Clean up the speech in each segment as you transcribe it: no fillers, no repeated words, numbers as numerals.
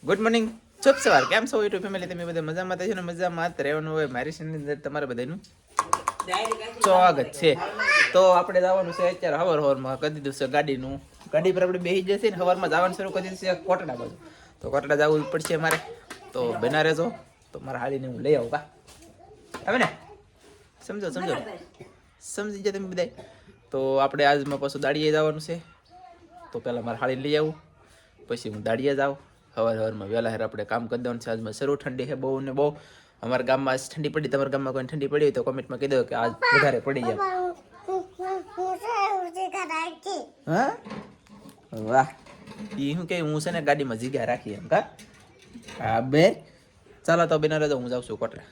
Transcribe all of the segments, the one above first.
Good morning, શુભ સવાર. કેમ છો યુટ્યુબ ફેમિલી? તમે બધા મજામાં છો ને? મજામાં જ રહેવાનું હોય. મારી ચેનલની અંદર તમારે બધાનું સ્વાગત છે. તો આપણે જવાનું છે અત્યારે હવારમાં કરી દીધું છે ગાડી પર આપણે બેસી જશે ને હવારમાં જવાનું શરૂ કરી દીધું છે કોટડા બાજુ. તો કોટડા જવું પડશે મારે, તો બના રહેજો. તો મારા હાડીને હું લઈ આવું કા હવે ને સમજો સમજી જાય તમે બધા. તો આપણે આજમાં પાછું દાડીએ જવાનું છે. તો પહેલાં મારા હાડીને લઈ આવું, પછી હું દાડીએ જાઉં. હવારમાં વહેલા હેર આપણે કામ કરી દેવાનું છે. આજમાં શરૂ ઠંડી છે બહુ ને બહુ. અમારા ગામમાં ઠંડી પડી, તમારા ગામમાં કોઈ ઠંડી પડી હોય તો કોમેન્ટમાં કહી દો કે આજ વધારે પડી જાય. હા વાહ, એ શું કે હું છે ને ગાડીમાં જગ્યા રાખી એમ કા. હા બે ચાલો તો બિના રહેજો, હું જાઉં છું કોટડા.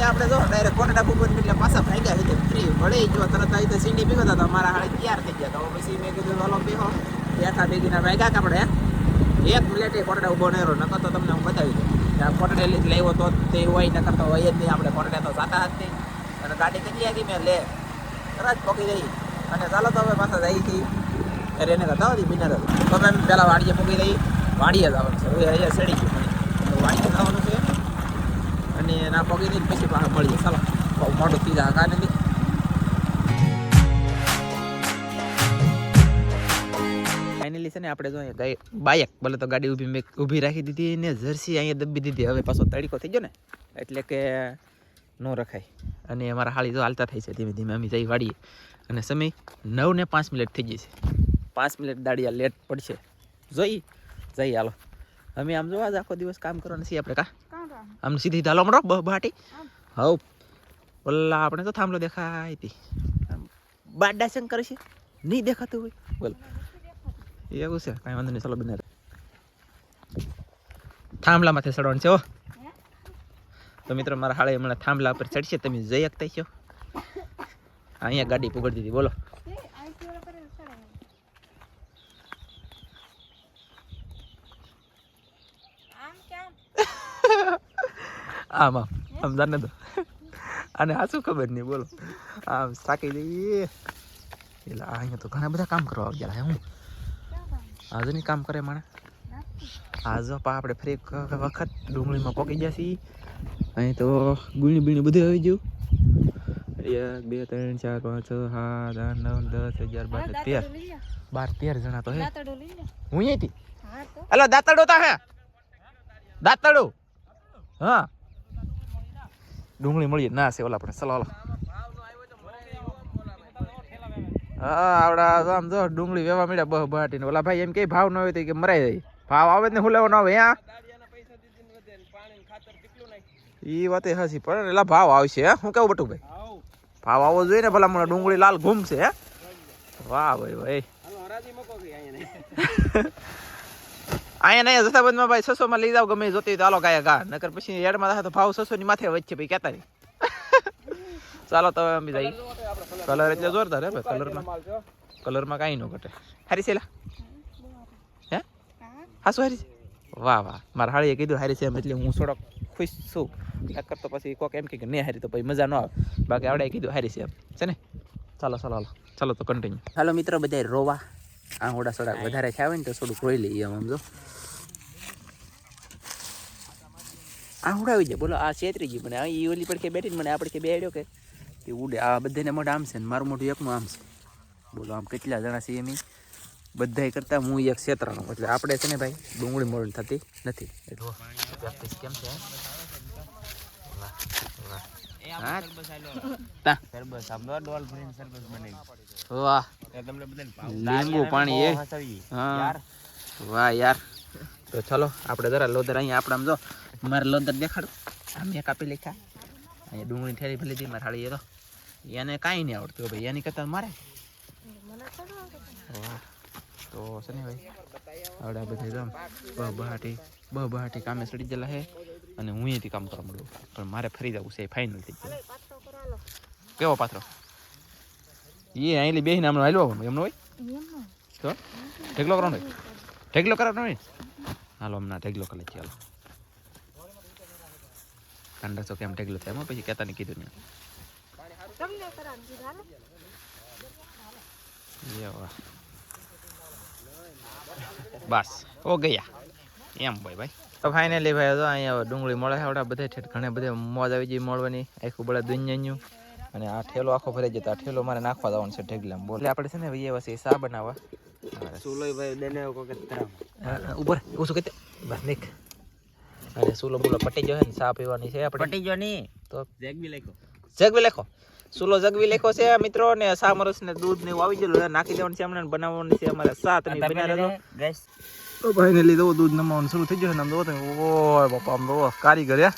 આપણે જો ડાયરેક્ટ કોટડા ઉપર એટલે પાછા ભાગ્યા છે ફ્રી મળે જો તરત આવી તો સીડી ભેગો હતા. મારા હાડે તૈયાર થઈ ગયા. તો પછી મેં કીધું હાલો બેહો બેઠા ભેગીના ભાગ્યા કે આપણે 1 મિનિટે કોટડા ઉભો નહેરો નકર તો તમને હું બતાવી દઉં. કોટડે લાવ્યો તો તે હોય ન કરતો હોય જ નહીં. આપણે કોટડે તો જાતા જ નહીં. અને ગાડી કેટલી આવી મેં લે તરત પકી ગઈ. અને ચાલો તો હવે પાછા જઈ હતી અરે એને કરતા હતી બિનર તો મેં પહેલાં વાડીએ પકી દઈ. વાડીએ જવાનું છે હવે અહીંયા સડી ગયું તો વાડીએ જવાનું છે. અને ના પગી દઈને પછી પાછા મળીએ. ચાલો બહુ મોટું થઈ જાય કા નથી. ફાઇનલી છે ને આપણે જો બાઇક ભલે તો ગાડી ઊભી રાખી દીધી ને જર્સી અહીંયા દબી દીધી. હવે પાછો તડકો થઈ ગયો ને એટલે કે ન રખાય. અને અમારા હાળી જો હાલતા થાય છે ધીમે ધીમે. અમે જઈ વાડીએ અને સમય 9:05 થઈ ગઈ છે. 5 મિનિટ દાડિયા લેટ પડશે. જઈ હાલો. અમે આમ જો આજ આખો દિવસ કામ કરવાનું છીએ આપણે કા. આમ સીધી ધાલો મળો બહાટી હવ ઓલા આપણે તો થાંભલો દેખાય હતી. બાડા શંકર છે નહીં દેખાતું હોય બોલ એવું છે. કાંઈ વાંધો નહીં. ચાલો બિના થાંભલામાંથી ચડવાનું છે. તો મિત્રો મારા હાળે હમણાં થાંભલા પર ચડશે. તમે જઈ શકતા છો. અહીંયા ગાડી પકડી દીધી. બોલો આમ જાને તો અને આ શું ખબર નહીં. બોલો આમ થાકી જઈએ. એટલે અહીંયા તો ઘણા બધા કામ કરવા આવ્યા હું આજે નહીં કામ કરે માણે. આજે આપણે ફરી વખત ડુંગળીમાં પોકી ગયા છીએ. અહીં તો ગુણી બીણી બધું આવી ગયું. 1 2 3 4 5 6 7 8 9 10 11 12 જણા તો હે. હું અહીંથી હલો દાંતડો તા હે દાંતડો. હા ડુંગળી મળીએ ના છે ઓલા આપણે. ચલો હા આવડા આમ જો ડુંગળી વેવા મળ્યા બહ બહાટીને. ઓલા ભાઈ એમ કે ભાવ ન હોય તો કે મરાઈ જાય. ભાવ આવે ને હું લેવો ન આવે હા એ વાતે હસી પણ એટલે ભાવ આવશે. હે હું કેવું બટુભાઈ ભાવ આવવો જોઈએ ને. ભલા મને ડુંગળી લાલ ઘૂમશે. હે વાહ ભાઈ અહીંયા નહીં જથ્થાબંધમાં ભાઈ 600 માં લઈ જાવ ગમે જોતી તો હાલો કાયા કા. નકર પછી એડમાં થાય તો ભાવ 600 ની માથે વચ્ચે ભાઈ કહેતા નહીં. ચાલો તો અમે જઈ. કલર એટલે જોરદાર હે ભાઈ. કલરમાં કાંઈ ન ઘટે. હારી છે હે હા શું હારી છે. વાહ મારા હાળીએ કીધું હારી છે એમ એટલે હું થોડોક ખુશ છું. નકર તો પછી કોક એમ કે નહીં હારી તો પછી મજા ન આવે. બાકી આવડે કીધું હારી છે એમ છે ને. ચાલો તો કન્ટિન્યુ. હાલો મિત્રો બધા રોવા આંગોડા થોડાક વધારે ખાવે ને તો થોડુંક રોઈ લઈએ આમ જો આંગોડા આવી જાય. બોલો આ છેતરી ગઈ મને. એ ઓલી પડખે બેઠીને મને આ પડખે બેડ્યો કે એ ઉડે. આ બધાને મોઢા આમ છે ને મારું મોઢું એકનું આમ છે. બોલો આમ કેટલા જણા છે એમ બધા કરતા હું એક ક્ષેત્રનો. એટલે આપણે છે ને ભાઈ ડુંગળી મોડ થતી નથી. કેમ છે વાહ લીંબુ પાણી એ હા વાહ યાર. તો ચલો આપણે જરા લોદર અહીંયા આપણે આમ જો મારે લોદર દેખાડો. આમ એક આપી લેખા અહીંયા ડુંગળી ઠેરી ભલી હતી મારે હાળી. તો એને કાંઈ નહીં આવડતું ભાઈ. એની કરતા મારે વાહ. તો છે ને ભાઈ આવડે બધા બહાટી કામે સડી ગયેલા છે. અને હું અહીંયાથી કામ કરવા મળ્યું પણ મારે ફરી જવું છે. ફાઇનલ થઈ ગયું. કેવો પાથરો એ અહીં બેસીને હમણાં હાલવા એમનો હોય તો ઢેકલો કરવાનો હોય ઢેકલો કરવાનો હોય હાલો હમણાં ઢેકલો કરે ચાલો કાંડા તો કેમ ઢેકલો થાય પછી કહેતા ને કીધું ને બસ ઓ ગયા એમ ભાઈ તો ફાઇનલી ભાઈ તો અહીંયા ડુંગળી મળે આવડા બધા ઠેઠ ઘણા બધા મોજ આવી જાય મળવાની આખું બધા દુનિયાનું અને આ ઠેલો આખો ભરાઈ જતો આ ઠેલો મારે નાખવા જવાનું છે ઢેગલામાં બોલે આપણે છે ને ભાઈ એવા છે સા બનાવવા સુલો ભાઈ દેને ઉપર ઓછું કહેતે બસ નીક અરે સુલો બોલો પટી ગયો ને સા પીવાની છે આપણે પટી ગયો નહીં તો જગવી લેખો સુલો જગવી લેખો છે મિત્રો ને સા મરસ ને દૂધ ને આવી ગયેલું નાખી દેવાનું છે હમણાં બનાવવાનું છે અમારે સાત ની બના રહેજો ગેસ તો ભાઈ ને લીધો દૂધ નમાવાનું શરૂ થઈ ગયું છે આમ જોવો તમે ઓય બાપા આમ જોવો કારીગર હે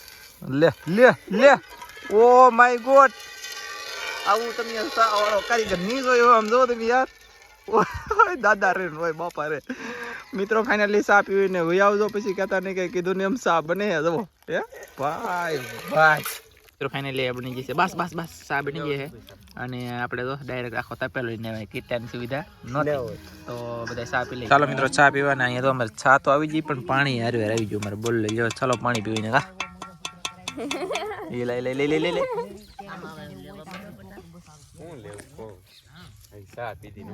લે ઓ માય ગોડ આવું તમે વાળો કારીગર નહીં જોયો આમ જોવો તમે યાર ઓય દાદા રે ઓય બાપા રે મિત્રો ફાઇનલી સા પીવીને વહી આવજો પછી કહેતા નહીં કઈ કીધું ને એમ સા બને જવો હે ભાઈ મિત્રો ફાઇનલી બની જશે બસ સા બની ગઈ છે અને આપણે તો ડાયરેક્ટ આખો તપેલો લઈને આવે કિટની સુવિધા નહોતી તો બધા ચા પી લઈએ ચાલો મિત્રો ચા પીવાના અહીંયા તો અમારે ચા તો આવી ગઈ પણ પાણી હારે આવી ગયું મારે બોલ લઈ જાઓ ચાલો પાણી પીવીને કા એ લઈ ચા પીધી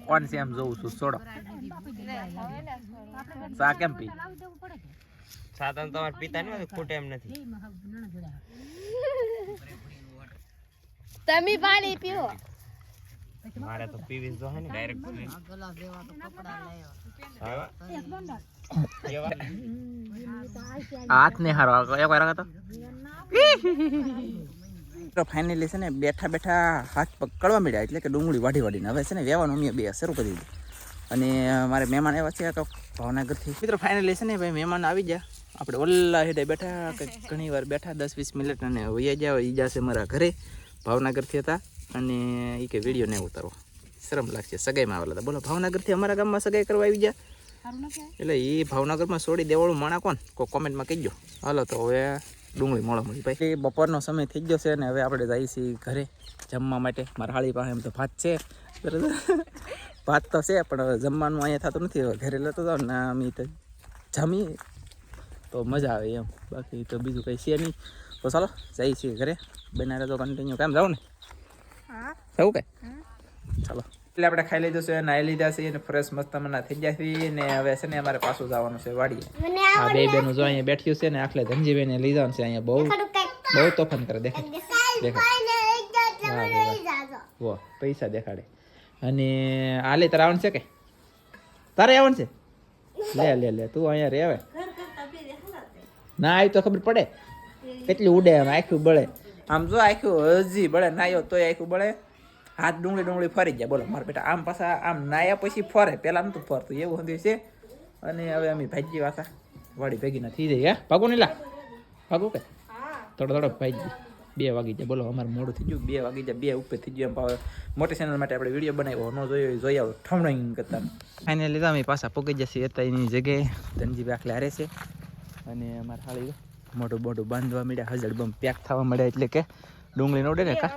કોણ છે એમ જોઉં છું છોડો ચા કેમ પી સાધન તમારે પીતા નહીં ખોટે એમ નથી તમે પાણી પીઓ મારે તો પીવી જો હે ને ડાયરેક્ટ હાથ ને હારો એક વાર તો ફાઇનલી છે ને બેઠા હાથ પગ કળવા મળ્યા એટલે કે ડુંગળી વાઢીને હવે છે ને વેવાનું અમે બે શરૂ કરી દીધું અને મારે મહેમાન આવ્યા છે તો ભાવનગરથી મિત્રો ફાઇનલી છે ને ભાઈ મહેમાન આવી ગયા આપણે ઓલા હેડે બેઠા ઘણી વાર બેઠા 10-20 મિનિટ અને વૈયા ગયા ઈ જશે મારા ઘરે ભાવનગરથી હતા અને એ કે વિડીયો નહીં ઉતારો શરમ લાગશે સગાઈમાં આવેલા હતા બોલો ભાવનગરથી અમારા ગામમાં સગાઈ કરવા આવી ગયા એટલે એ ભાવનગરમાં છોડી દેવાળું માણા કોણ કોઈ કોમેન્ટમાં કહેજો હાલો તો હવે ડુંગળી મળી ભાઈ બપોરનો સમય થઈ ગયો છે ને હવે આપણે જઈએ છીએ ઘરે જમવા માટે મારા હાળી પાસે એમ તો ભાત છે બરાબર ભાત તો છે પણ હવે જમવાનું અહીંયા થતું નથી હવે ઘરે લેતો જાઓ ને અમે તો જમીએ તો મજા આવે એમ બાકી તો બીજું કંઈ છે નહીં તો ચાલો જઈએ છીએ ઘરે બનાવે તો કન્ટિન્યુ કામ જાવ ને જવું કે ચાલો એટલે આપણે ખાઈ લીધું છે નાહી લીધા છે અને ફ્રેશ મસ્ત મના થઈ ગયા છે ને હવે છે ને અમારે પાછું જવાનું છે વાડીએ આ બે બેનું જો અહીંયા બેઠ્યું છે ને આખલે ધનજીભાઈને લીધા છે અહીંયા બહુ તોફાન કરે દેખાય વો પૈસા દેખાડે અને આલે તારે આવવાનું છે કે તારે આવવાનું છે લે તું અહીંયા રે આવે ના આવી તો ખબર પડે કેટલી ઉડે આમ આખું બળે આમ જો આખું હજી બળે નાયો તોય આખું બળે હાથ ડુંગળી ફરી ગયા બોલો મારા બેટા આમ પાછા આમ નાયા પછી ફરે પહેલાં નતું ફરતું એવું હતું છે અને હવે અમે ભાજી વાસા વાડી ભેગી ના થઈ જાય ભાગું નહીં ભાગું કે થોડો ભાજી 2 વાગી જાય બોલો અમારે મોડું થઈ ગયું 2 વાગી જાય 2 ઉપર થઈ ગયું એમ મોટી ચેનલ માટે આપણે વિડીયો બનાવ્યો ન જોઈ આવો ઠમણી કરતા ફાઇનલી તો અમે પાછા પોગી જશે હતા એની જગ્યાએ ધનજી આખલે હારે છે અને અમારે હાળી મોટું બાંધવા મળ્યા હજળ બમ પેક થવા મળ્યા એટલે કે ડુંગળી નો ઉડે ને કા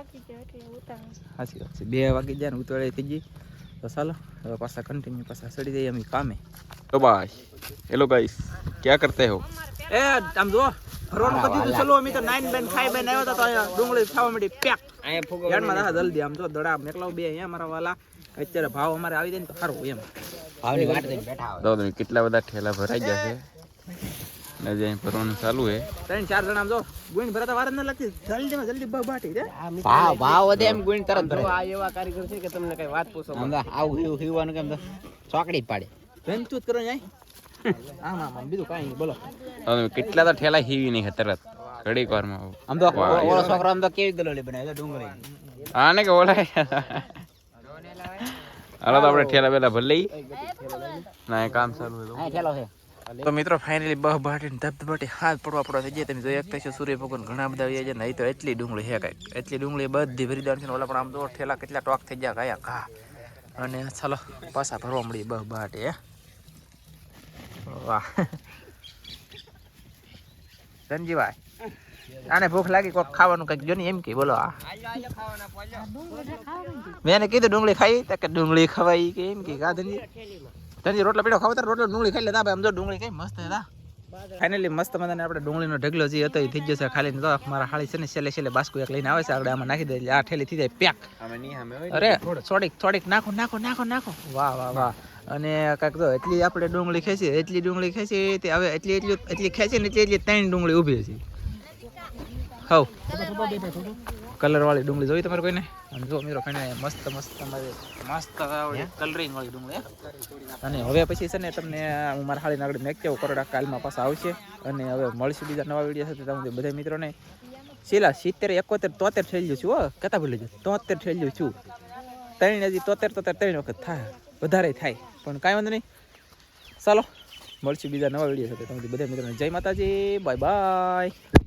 સાચી વાત છે 2 વાગી જાય ને ઉતવાળી થઈ ગઈ તો ચાલો હવે પાછા કન્ટિન્યુ પાછા ચડી જઈએ અમે કામે તો ભાઈ હેલો ગાઈસ ક્યાં કરતે હો એ આમ જો ભરવાનું કદી તો ચલો અમે તો 9 બેન 5 બેન આવ્યો તો અહીંયા ડુંગળી થવા મળી પેક અહીંયા ફોગો યારમાં રહા જલ્દી આમ જો દડા મેકલાવ બે અહીંયા મારા વાલા અત્યારે ભાવ અમારે આવી જાય ને તો સારું એમ ભાવની વાટ દઈને બેઠા હોય તો કેટલા બધા ઠેલા ભરાઈ ગયા છે નજે અહીં ભરવાનું ચાલુ હે 3-4 જણા આમ જો ગુઈન ભરાતા વાર ન લાગતી જલ્દી બાટી રે ભાવ વધે એમ ગુઈન તરત ભરે આ એવા કારીગર છે કે તમને કઈ વાત પૂછો આવું હીવાનું કેમ ચોકડી પાડે ધનચૂત કરો જાય આમ બીજું કાઈ બોલો કેટલા તો ઠેલા હીવી નહીં તરત ઘડીક વારમાં આમ તો ઓલો છોકરો આમ તો કેવી ગલોલી બનાવે ડુંગળી હા ને કે ઓલા હાલો તો આપણે ઠેલા બેલા ભર લઈ ના એ કામ ચાલુ હે હા ઠેલો છે તો મિત્રો ફાઇનલી બહાટીને ધબધબાટી હાથ પડવા થઈ જાય તમે જોઈ શકતા છો સૂર્ય ભગવાન ઘણા બધા આવી જાય નહીં તો એટલી ડુંગળી છે કાંઈક એટલી ડુંગળી બધી ભરી દેવાની છે ઓલા પણ આમ તો ઠેલા કેટલા ટોક થઈ ગયા ગયા ઘા અને ચાલો પાછા ભરવા મળી બહાટી હે વાહ ધનજીભાઈ આને ભૂખ લાગી કોક ખાવાનું કઈક જો ને એમ કે બોલો આ મેં એને કીધું ડુંગળી ખાઈ તો કે ડુંગળી ખવાઈ કે એમ કે ધનજી ધનજી રોટલા પીડો ખાવ રોટલો ડુંગળી ખાઈ લેતા આમ જો ડુંગળી કઈ મસ્ત હતા ફાઇનલી મસ્ત મજાને આપણે ડુંગળીનો ઢગલો જે હતો એ થઈ જશે ખાલી તો મારા હાળી છે ને છેલ્લે છેલ્લે બાસ્કુ એક લઈને આવે છે આપણે આમાં નાખી દે એટલે આ ઠેલી થઈ જાય પેક અરે થોડીક નાખો નાખો નાખો નાખો વાહ વાહ વાહ અને કાંઈક તો એટલી આપણે ડુંગળી ખેંચી તે હવે એટલી ખેંચી ને એટલી 3 ડુંગળી ઊભી છે હવ કલર વાળી ડુંગળી જોઈ તમારે કોઈને અને જો મિત્રો ખાઈને મસ્ત તમારે મસ્ત કલરિંગ વાળી ડુંગળી અને હવે પછી છે ને તમને હું મારા હાળીને આગળ મેક કેવું કરોડા કાલમાં પાછા આવશે અને હવે મળશું બીજા નવા વિડીયો સાથે તમને બધા મિત્રોને શીલા 70 71 73 થઈ ગયું છું હો કતા ભૂલી ગયો 73 થઈ ગયું છું 3 હજી 73 વખત થાય વધારે થાય પણ કાંઈ વાંધો નહીં ચાલો મળશું બીજા નવા વિડીયો સાથે તમને બધા મિત્રોને જય માતાજી બાય બાય